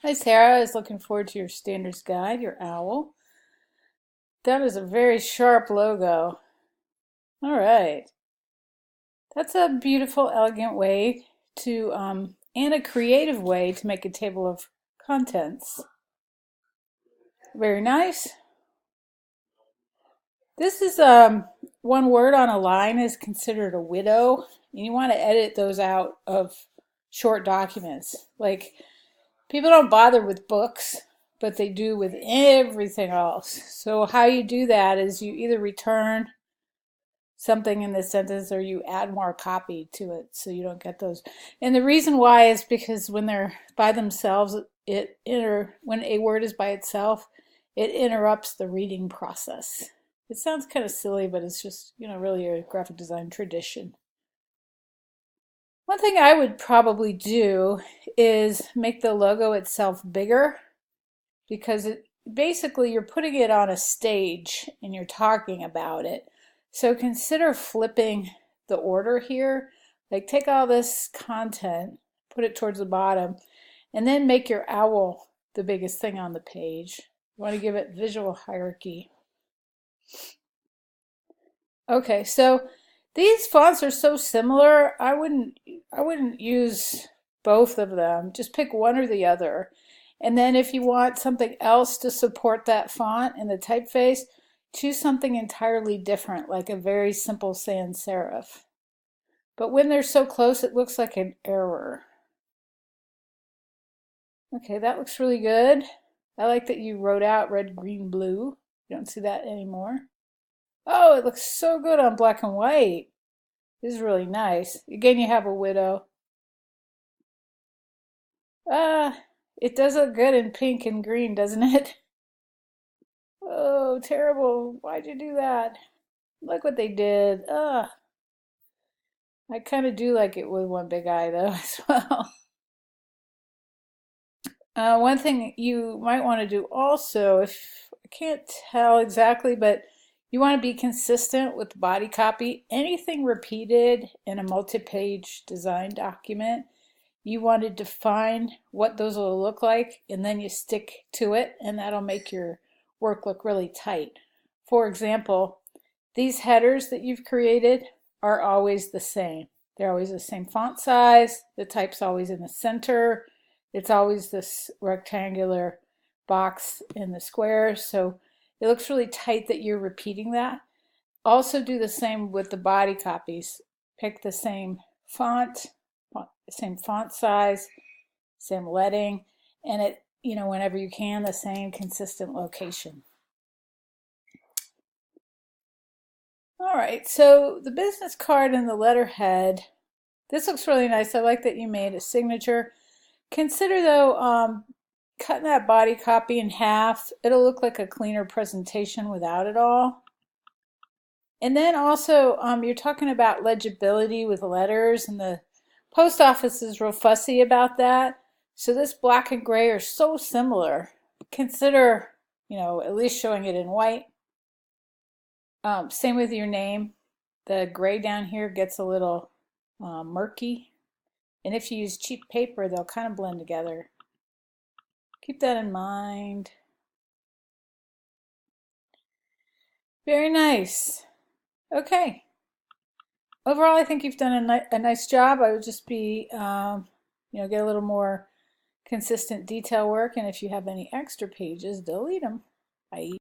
Hi Sarah, I was looking forward to your standards guide, your owl. That is a very sharp logo. All right. That's a beautiful, elegant way to, and a creative way to make a table of contents. Very nice. This is, one word on a line is considered a widow, and you want to edit those out of short documents. Like, people don't bother with books, but they do with everything else. So how you do that is you either return something in this sentence or you add more copy to it so you don't get those. And the reason why is because when they're by themselves, when a word is by itself, it interrupts the reading process. It sounds kind of silly, but it's just, really a graphic design tradition. One thing I would probably do is make the logo itself bigger because basically you're putting it on a stage and you're talking about it. So consider flipping the order here. Like take all this content, put it towards the bottom, and then make your owl the biggest thing on the page. You want to give it visual hierarchy. Okay, so these fonts are so similar, I wouldn't use both of them. Just pick one or the other. And then if you want something else to support that font in the typeface, choose something entirely different, like a very simple sans serif. But when they're so close, it looks like an error. Okay, that looks really good. I like that you wrote out red, green, blue. You don't see that anymore. Oh, it looks so good on black and white. This is really nice. Again, you have a widow. Ah, it does look good in pink and green, doesn't it? Oh, terrible. Why'd you do that? Look what they did. I kind of do like it with one big eye though as well. One thing you might want to do also, if I can't tell exactly, but you want to be consistent with the body copy. Anything repeated in a multi-page design document, you want to define what those will look like, and then you stick to it, and that'll make your work look really tight. For example, these headers that you've created are always the same. They're always the same font size, the type's always in the center, it's always this rectangular box in the square, so it looks really tight that you're repeating that. Also do the same with the body copies. Pick the same font, same font size, same leading, and whenever you can, the same consistent location. All right, so the business card and the letterhead, this looks really nice. I like that you made a signature. Consider though, cutting that body copy in half. It'll look like a cleaner presentation without it all. And then also, you're talking about legibility with letters, and the post office is real fussy about that. So this black and gray are so similar. Consider, at least showing it in white. Same with your name. The gray down here gets a little murky. And if you use cheap paper, they'll kind of blend together. Keep that in mind. Very nice. Okay. Overall, I think you've done a nice job. I would just be, get a little more consistent detail work. And if you have any extra pages, delete them. Bye.